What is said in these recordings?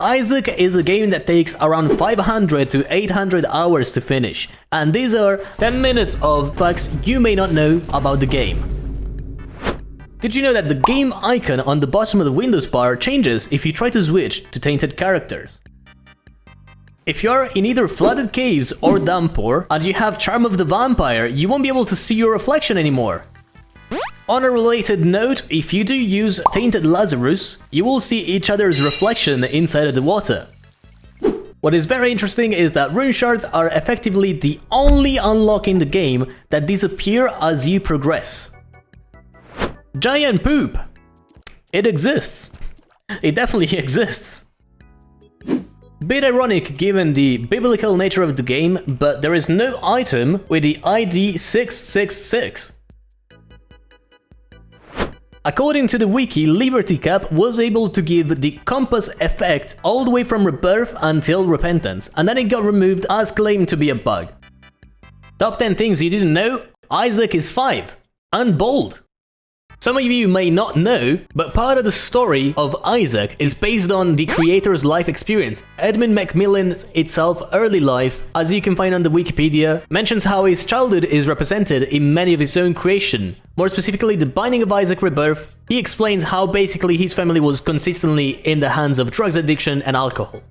Isaac is a game that takes around 500 to 800 hours to finish, and these are 10 minutes of facts you may not know about the game. Did you know that the game icon on the bottom of the Windows bar changes if you try to switch to Tainted characters? If you're in either flooded caves or downpour, and you have Charm of the Vampire, you won't be able to see your reflection anymore. On a related note, if you do use Tainted Lazarus, you will see each other's reflection inside of the water. What is very interesting is that rune shards are effectively the only unlock in the game that disappear as you progress. Giant poop! It exists. It definitely exists. Bit ironic given the biblical nature of the game, but there is no item with the ID 666. According to the wiki, Liberty Cap was able to give the compass effect all the way from Rebirth until Repentance, and then it got removed as claimed to be a bug. Top 10 things you didn't know: Isaac is 5, and bald. Some of you may not know, but part of the story of Isaac is based on the creator's life experience. Edmund Macmillan's itself early life, as you can find on the Wikipedia, mentions how his childhood is represented in many of his own creation. More specifically, the Binding of Isaac Rebirth. He explains how basically his family was consistently in the hands of drugs addiction and alcohol.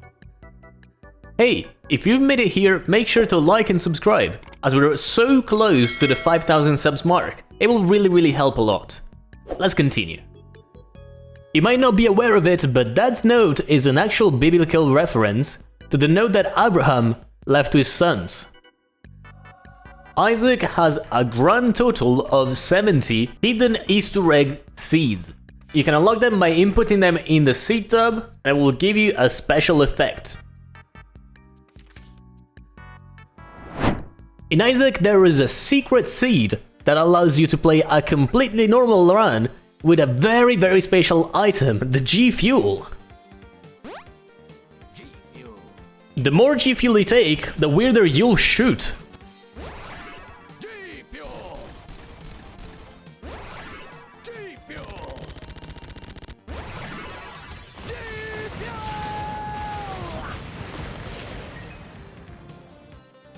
Hey, if you've made it here, make sure to like and subscribe, as we're so close to the 5,000 subs mark. It will really help a lot. Let's continue. You might not be aware of it, but Dad's note is an actual biblical reference to the note that Abraham left to his sons. Isaac has a grand total of 70 hidden Easter egg seeds. You can unlock them by inputting them in the seed tub, and it will give you a special effect. In Isaac, there is a secret seed that allows you to play a completely normal run with a very special item, the G Fuel. The more G Fuel you take, the weirder you'll shoot.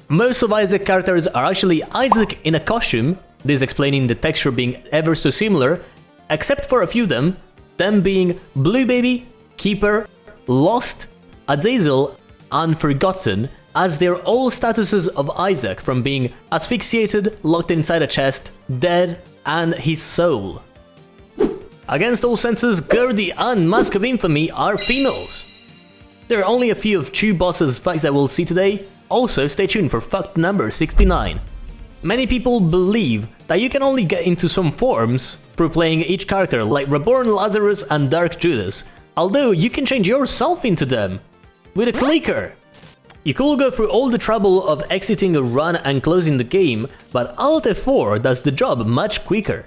Most of Isaac characters are actually Isaac in a costume, this explaining the texture being ever so similar, except for a few of them being Blue Baby, Keeper, Lost, Azazel, and Forgotten, as they're all statuses of Isaac, from being asphyxiated, locked inside a chest, dead, and his soul. Against all senses, Garry and Mask of Infamy are females. There are only a few of two bosses facts that we'll see today. Also, stay tuned for fact number 69. Many people believe that you can only get into some forms through playing each character, like Reborn Lazarus and Dark Judas, although you can change yourself into them with a clicker. You could go through all the trouble of exiting a run and closing the game, but Alt F4 does the job much quicker.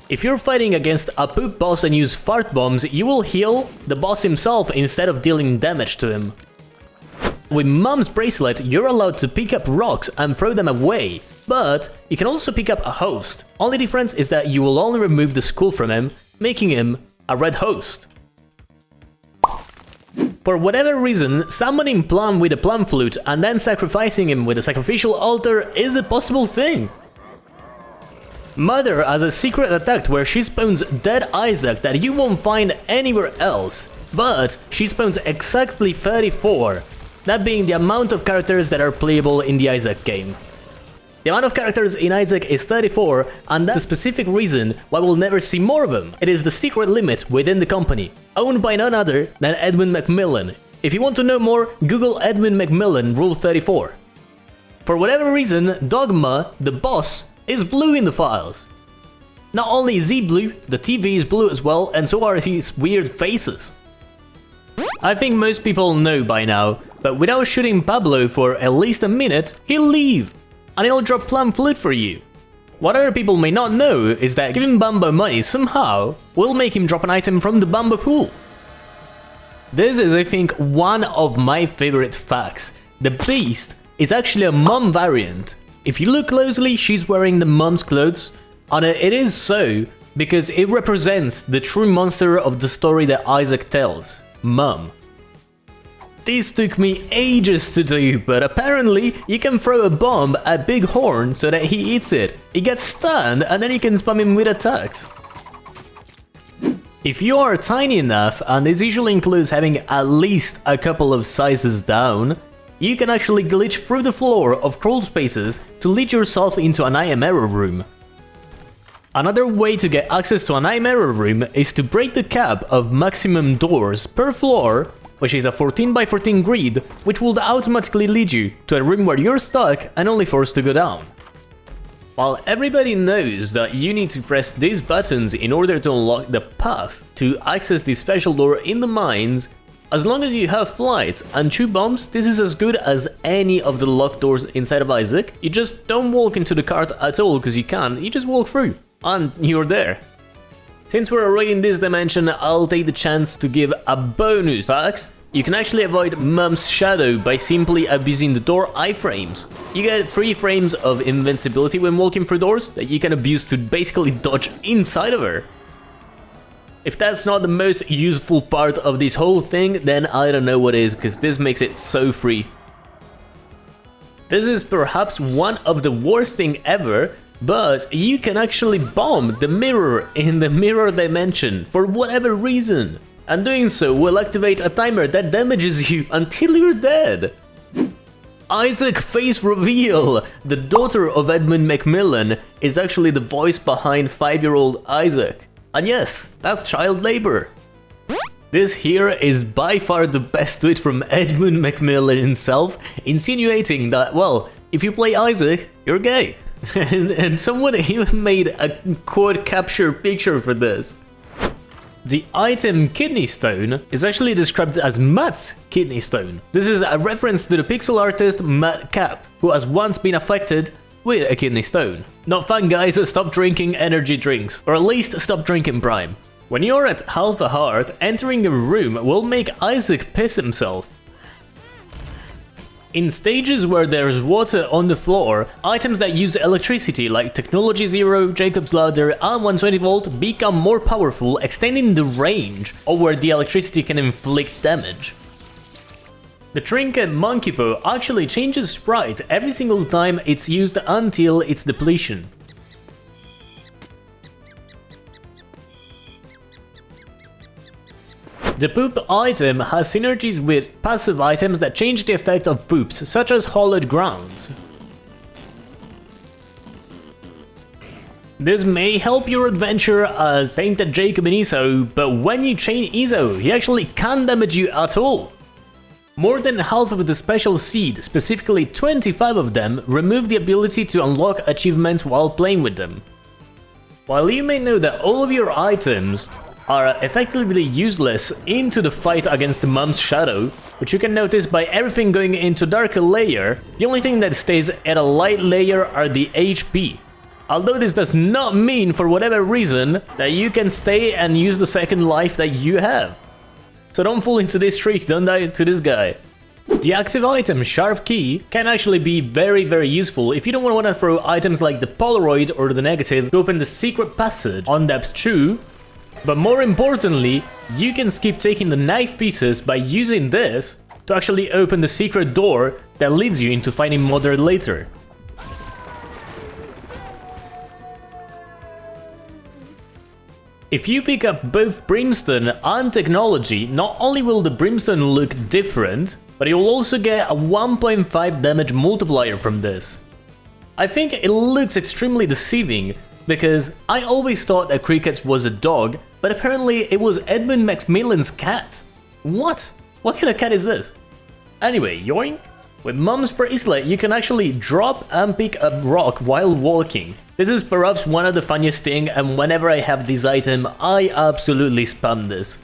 If you're fighting against a poop boss and use fart bombs, you will heal the boss himself instead of dealing damage to him. With Mom's Bracelet, you're allowed to pick up rocks and throw them away, but you can also pick up a host. Only difference is that you will only remove the skull from him, making him a red host. For whatever reason, summoning Plum with a Plum Flute and then sacrificing him with a sacrificial altar is a possible thing. Mother has a secret attack where she spawns dead Isaac that you won't find anywhere else, but she spawns exactly 34. That being the amount of characters that are playable in the Isaac game. The amount of characters in Isaac is 34, and that's the specific reason why we'll never see more of them. It is the secret limit within the company, owned by none other than Edmund Macmillan. If you want to know more, Google Edmund Macmillan Rule 34. For whatever reason, Dogma, the boss, is blue in the files. Not only is he blue, the TV is blue as well, and so are his weird faces. I think most people know by now, but without shooting Pablo for at least a minute, he'll leave, and he'll drop Plum Flute for you. What other people may not know is that giving Bambo money somehow will make him drop an item from the Bambo pool. This is, I think, one of my favorite facts. The Beast is actually a mom variant. If you look closely, she's wearing the mom's clothes, and it is so because it represents the true monster of the story that Isaac tells, Mom. This took me ages to do, but apparently you can throw a bomb at Big Horn so that he eats it. He gets stunned and then you can spam him with attacks. If you are tiny enough, and this usually includes having at least a couple of sizes down, you can actually glitch through the floor of crawl spaces to lead yourself into an IM error room. Another way to get access to an IM error room is to break the cap of maximum doors per floor, which is a 14 by 14 grid, which would automatically lead you to a room where you're stuck and only forced to go down. While everybody knows that you need to press these buttons in order to unlock the path to access the special door in the mines, as long as you have flights and 2 bombs, this is as good as any of the locked doors inside of Isaac. You just don't walk into the cart at all because you can, you just walk through, and you're there. Since we're already in this dimension, I'll take the chance to give a bonus. Facts. You can actually avoid Mum's shadow by simply abusing the door iframes. You get 3 frames of invincibility when walking through doors that you can abuse to basically dodge inside of her. If that's not the most useful part of this whole thing, then I don't know what is, because this makes it so free. This is perhaps one of the worst thing ever, but you can actually bomb the mirror in the mirror dimension for whatever reason. And doing so will activate a timer that damages you until you're dead. Isaac face reveal! The daughter of Edmund Macmillan is actually the voice behind 5-year-old Isaac. And yes, that's child labor. This here is by far the best tweet from Edmund Macmillan himself, insinuating that, well, if you play Isaac, you're gay. and someone even made a quote capture picture for this. The item Kidney Stone is actually described as Matt's Kidney Stone. This is a reference to the pixel artist Matt Cap, who has once been affected with a kidney stone. Not fun, guys, stop drinking energy drinks, or at least stop drinking Prime. When you're at half a heart, entering a room will make Isaac piss himself. In stages where there's water on the floor, items that use electricity like Technology Zero, Jacob's Ladder and 120 volt become more powerful, extending the range of where the electricity can inflict damage. The trinket Monkey Paw actually changes sprite every single time it's used until its depletion. The poop item has synergies with passive items that change the effect of poops, such as Hollowed Grounds. This may help your adventure as Tainted Jacob and Iso, but when you chain Iso, he actually can't damage you at all. More than half of the special seed, specifically 25 of them, remove the ability to unlock achievements while playing with them. While you may know that all of your items are effectively useless into the fight against the Mum's Shadow, which you can notice by everything going into darker layer, the only thing that stays at a light layer are the HP. Although this does not mean, for whatever reason, that you can stay and use the second life that you have. So don't fall into this trick, don't die to this guy. The active item Sharp Key can actually be very useful if you don't want to throw items like the Polaroid or the Negative to open the secret passage on Depth 2. But more importantly, you can skip taking the knife pieces by using this to actually open the secret door that leads you into finding Mother later. If you pick up both Brimstone and Technology, not only will the Brimstone look different, but you'll also get a 1.5 damage multiplier from this. I think it looks extremely deceiving, because I always thought that Crickets was a dog, but apparently it was Edmund Macmillan's cat. What? What kind of cat is this? Anyway, yoink! With Mum's Bracelet, you can actually drop and pick up rock while walking. This is perhaps one of the funniest things, and whenever I have this item, I absolutely spam this.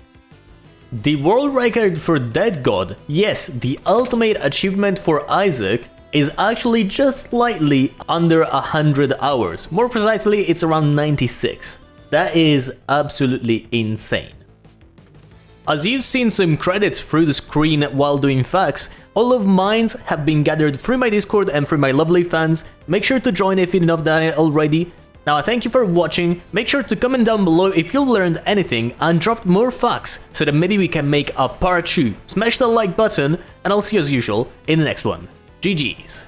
The world record for Dead God, yes, the ultimate achievement for Isaac, is actually just slightly under 100 hours. More precisely, it's around 96. That is absolutely insane. As you've seen some credits through the screen while doing facts, all of mine have been gathered through my Discord and through my lovely fans. Make sure to join if you haven't done it already. Now I thank you for watching, make sure to comment down below if you learned anything and dropped more facts so that maybe we can make a part 2. Smash the like button and I'll see you as usual in the next one. GG's.